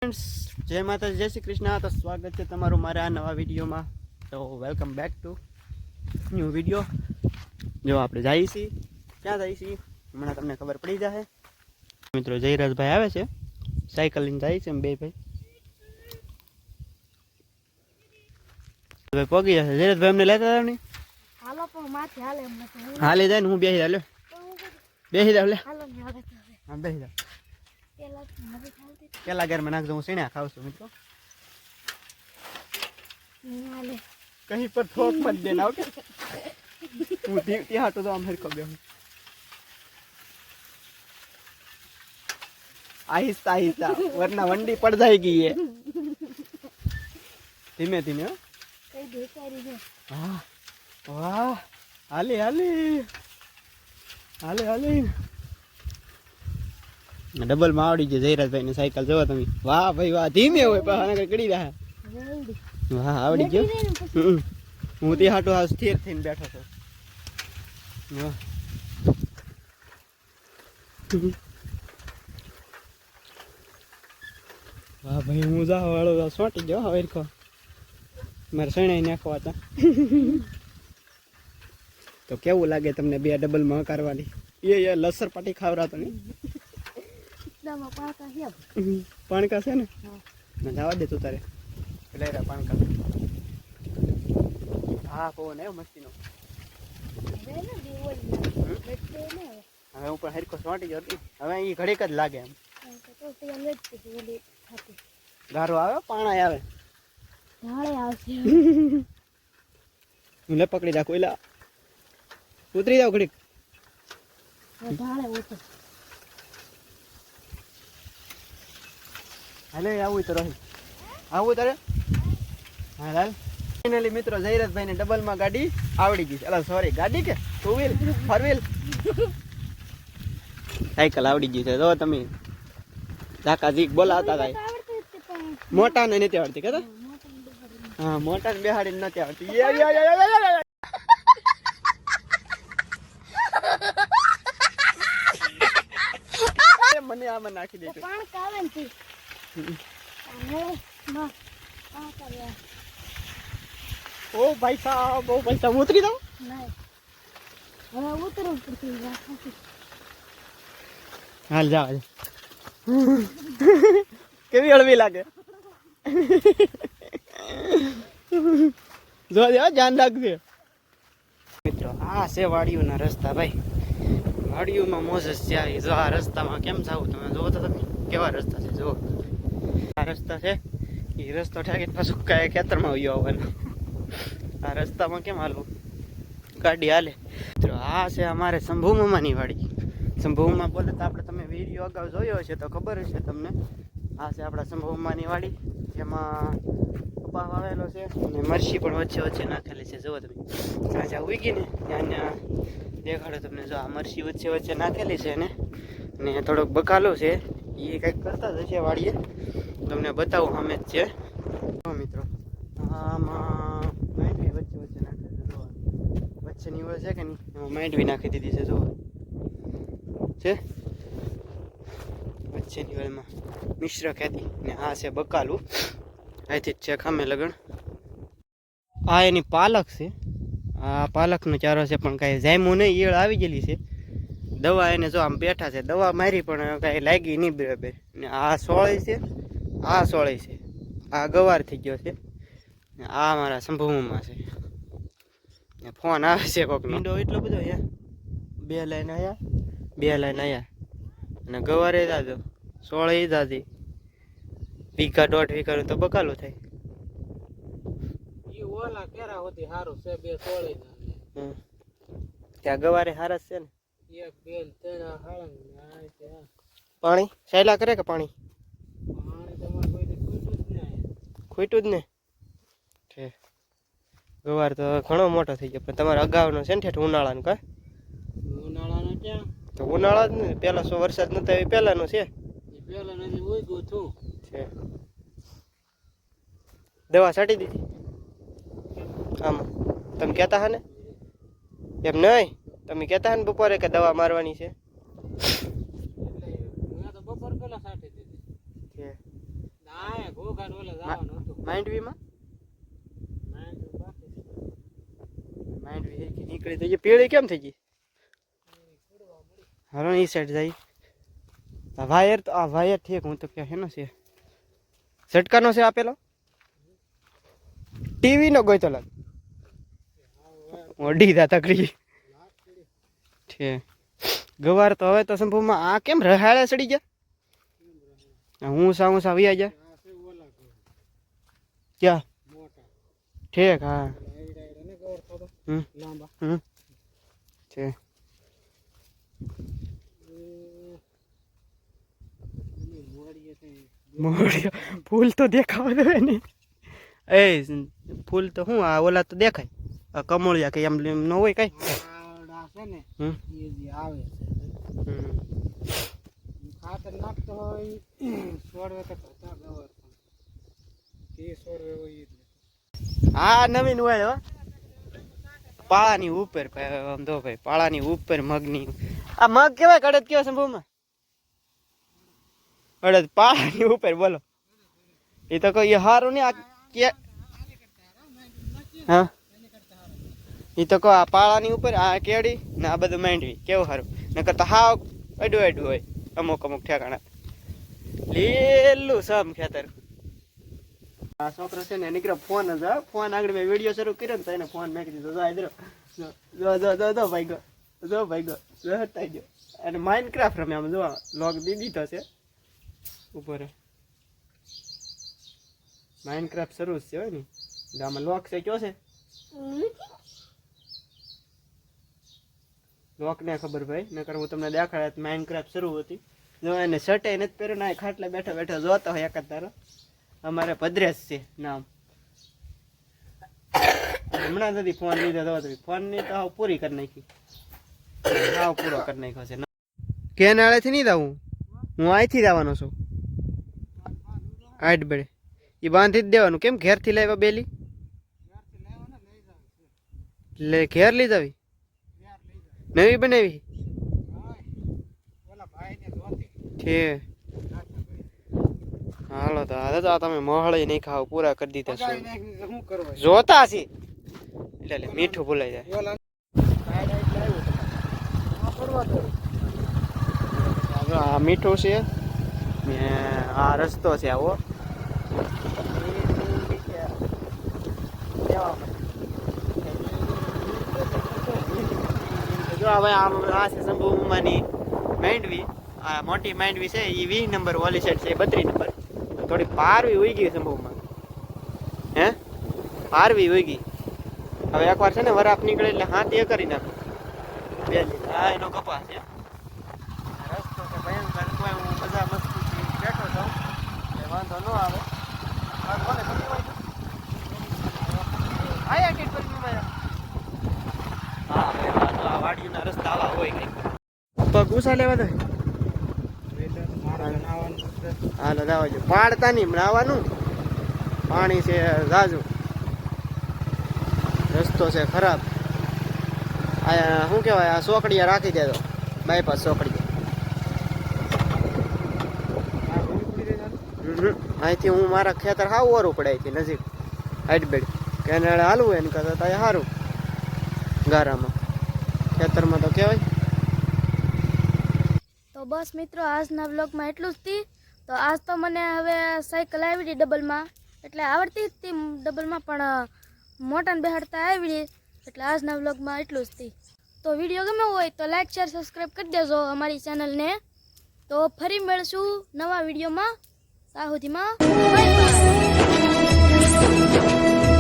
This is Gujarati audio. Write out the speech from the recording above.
ફ્રેન્ડ્સ, જય માતા, જય શ્રી કૃષ્ણ. તો સ્વાગત છે તમારું મારા આ નવા વિડીયોમાં. તો welcome back to new video. જો આપણે જઈએ છીએ, ક્યાં જઈએ છીએ હમણાં તમને ખબર પડી જશે. મિત્રો જયરાજભાઈ આવે છે, સાયકલ લઈને જાય છે. બે ભાઈ પગી જશે. જયરાજભાઈ અમને લેતા હતા ને હાલે જાય ને હું બેસી જાવ. બેસી જાવ લે. હા બેસી જાવ. પેલા ઘરમાં નાખજો, હું સીણા ખાવ છું. મિત્રો કहीं पर ठोक मत देना, ओके? હું ત્યાં તો આમ હરખો બે आहिस्ता आहिस्ता वरना वंडी पड़ जाएगी ये. धीमे धीमे. हाँ वाह, हाले हाले हाले हाले. डबल में आवड़ी गई जयराजभाई ने साइकिल. जो તમે વાહ ભાઈ વાહ. ધીમે હોય પણ આને કડી રહ્યા. વાહ આવડી ગયો. હું તે હાટો આ સ્થિર થઈને બેઠો છું. વાહ વાહ ભાઈ, હું જા વાળો સોટી ગયો હવે કો મારે સણાઈ નાખવા હતા. તો કેવું લાગે તમને બે ડબલ માં કરવાની? એ લસર પાટી ખાવરાતો નહીં. પાણકા છે ને, જવા દે તું તારે પેલા પાણકા. હા પવન આવ્યો મસ્તી નો. હવે હું પણ હરખો સોટી ગયો. હવે એ ઘડીક જ લાગે એમ. ગારો આવે, પાણા આવે. હું લે પકડી રાખું. એલા ઉતરી જાવ ઘડીક. હાલે આવું તો રહી આવું તારે. હા લાલ. ફાઇનલી મિત્રો જયરાજભાઈ ને ડબલ માં ગાડી આવડી ગઈ. અલા સોરી, ગાડી કે two wheel, four wheel, cycle આવડી ગઈ છે. જો તમે ધાકા જીક બોલાવતા હતા. મોટા ને નથી આવડતી કહેતા. હા મોટા ને બેહાડી નથી આવડતી. મને આમાં નાખી દેજો. ઓ ભાઈ સાહેબ, ઓ ભાઈ સાહેબ, ઉતરી દો. હાલ જાવ. કેવી હળવી લાગે. જો ધ્યાન રાખજે મિત્રો. આ છે વાડીઓના રસ્તા ભાઈ. વાડીઓમાં મોજ છે. જો આ રસ્તામાં કેમ જાવ તમે જોવો તો તમે કેવા રસ્તા છે. જો આ રસ્તા છે, એ રસ્તો ઠાકીને પાછું કયા ખેતરમાં આવ્યો આવવાનો. આ રસ્તામાં કેમ હાલવું? ગાડી હાલે. મિત્રો આ છે અમારે શંભુ મામાની વાડી. શંભુ મામા બોલે તો આપણે તમે વિડીયો અગાઉ જોયો હશે તો ખબર હશે તમને. આ છે આપણા શંભુ મામાની વાડી, જેમાં કપા વાવેલો છે અને મરચી પણ વચ્ચે વચ્ચે નાખેલી છે. જુઓ તમે જ્યાં ઉગી ને ત્યાં દેખાડો તમને. જો આ મરચી વચ્ચે વચ્ચે નાખેલી છે ને થોડોક બકાલો છે. એ કંઈક કરતા જ હશે વાડીએ. તમને બતાવું સામે જ છે. મિત્રો આમાં માંડવી વચ્ચે વચ્ચે નાખે છે. જો વચ્ચેની વળ છે કે નહીં, એમાં માંડવી નાખી દીધી છે. જો છે વચ્ચેની વળમાં મિશ્ર ખેતી. ને આ છે બકાલું. અહીંથી જ છે ખામે લગણ. આ એની પાલક છે. આ પાલકનો ચારો છે પણ કાંઈ જામ્યું નહીં. ઈયળ આવી ગયેલી છે. દવા એને જો આમ બેઠા છે, દવા મારી પણ કાંઈ લાગી નહીં બરાબર. ને આ સોળી છે, આ સોળી છે, આ ગવાર થઈ ગયો છે. આ મારા શંભુમાં છે. ફોન આવે છે કોકનો. મીંડો એટલો બધો છે. 2 લાઈન આયા, 2 લાઈન આયા. અને ગવારે દાદો સોળી દાદી વીઘા 1.5 વીઘાનું તો બકાલું થાય. ઓલા કેરા હોતી હારું છે. 2 સોળી ત્યાં ગવારે હારા છે ને. 1 2 3 હાળંગ. પાણી સાયલા કરે કે પાણી ખૂટ્યું જ ને છે. ગવાર તો ઘણો મોટો થઈ ગયો. પણ તમારે અગાઉનો છે ને ઠેઠ ઉનાળાનું કા ઉનાળાનો ક્યાં તો ઉનાળા જ ને. પેલા વરસાદ નતો એ પેલાનો છે. પેલા નથી ઉગ્યું છું છે. દવા છાંટી દીધી આમાં તમે કહેતા હા ને? એમ નહીં, તમે કહેતા હા ને બપોરે કે દવા મારવાની છે. બપોર પેલા છાંટી દીધી. માંડવીમાં માંડવી નીકળી તો પેળી કેમ થઈ ગઈ હાલો એ સાઈડ જાય આ વાયર તો આ વાયર ઠીક હું તો કે હેનો છે ઝટકાનો છે આપેલો ટીવી નો ગોઈતો લાગ ઓડી દા તકડી છે ગવાર તો હવે તો સંભવમાં આ કેમ રહાળે સડી ગયા હું સા વિયા જા ક્યાં ઠીક હા છે ફૂલ તો દેખાવા દે ને એ ફૂલ તો શું આ ઓલા તો દેખાય આ કમળિયા કે એમ ન હોય કઈ આવે ખાતર નાખતો હોય છોડવે તો છોડવે હોય હા નવીન હોય હો પાળાની ઉપર આમ તો ભાઈ પાળાની ઉપર મગની આ મગ કેવાય અડદ કેવા સંભવમાં અડદ પાળાની ઉપર બોલો એ તો કોઈ હારું નહીં આ કે હા એ તો કહો આ પાળાની ઉપર આ કેડી ને આ બધું માંડવી કેવું સારું નકર તો હાવ અડું અડું હોય અમુક અમુક ઠેકાણા લીલું સમ ખેતર આ છોકરો છે ને નીકળ્યો ફોન જ ફોન આગળ મેં વિડીયો શરૂ કર્યો ને તો એને ફોન મેં કીધું જો ઇધર જો ભાઈ ગયો હટાઈ ગયો અને માઇનક્રાફ્ટ રમે આમ જો લોગ દીધી તો છે ઉપર માઇનક્રાફ્ટ શરૂ છે હોય ને એટલે આમાં લોક છે કયો છે લોક ને ખબર ભાઈ નકર હું તમને દેખાડે માઇનક્રાફ્ટ શરૂ હતી જો એને શર્ટે નથી પહેર્યો ના ખાટલે બેઠા બેઠા જોતો હોય એક જ તારો અમારે ભદ્રેશ છે નામ હમણાં સુધી ફોન લીધો તો ફોન ની તો પૂરી કરી નાખી હાવ પૂરો કરી નાખ્યો છે કેનાળેથી નહીં જવું હું અહીંથી જવાનો છું આઠ બેડે એ બાંધી જ દેવાનું કેમ ઘેરથી લાવ્યા બેલી એટલે ઘેર લઈ જવી નવી બનાવી છે હાલો તો હાલ તો તમે મોહળી નહીં ખાવ પૂરા કરી દીધા છે જોતા છે એટલે મીઠું ભૂલાઈ જાય આ મીઠું છે ને આ રસ્તો છે આવો જો હવે આમ આ છે શંભુમાની માંડવી આ મોટી માંડવી છે એ 20 નંબર ઓલી સાઈડ છે 32 નંબર થોડી પારવી ઉઈ ગઈ શંભુમાં હે પારવી ઉઈ ગઈ હવે એકવાર છે ને વરાપ નીકળે એટલે હાથ એ કરી નાખો બે આ એનો કપાસ છે રસ્તો છે ભયંકર કોઈ હું બધા મસ્તી બેઠો છું એ વાંધો ન આવે કોને ખબર હોય આયા કે પર મેં હા આ વાડીના રસ્તા આવા હોય કઈ પગ ઉસા લેવા દે હાલો દાવાજો પાડતા નહીં નાવાનું પાણી છે જાજુ રસ્તો છે ખરાબ આ શું કહેવાય આ સોકડીયા રાખી દેજો બાયપાસ સોકડીયા અહીંથી હું મારા ખેતર હાવ ઓરું પડે અહીંથી નજીક હાઈટબેડ કેનાળે હાલવું એને કરતા ત્યાં સારું ગારામાં ખેતરમાં તો કહેવાય તો બસ મિત્રો આજના વ્લોગમાં એટલું જ હતી તો આજ તો મને હવે સાયકલ આવડી ડબલમાં એટલે આવડતી જ હતી ડબલમાં પણ મોટાને બેહાડતા આવડી એટલે આજના વ્લોગમાં એટલું જ હતી તો વિડીયો ગમે હોય તો લાઈક શેર સબસ્ક્રાઈબ કરી દેજો અમારી ચેનલને તો ફરી મળશું નવા વિડીયોમાં ત્યાં સુધીમાં બાય બાય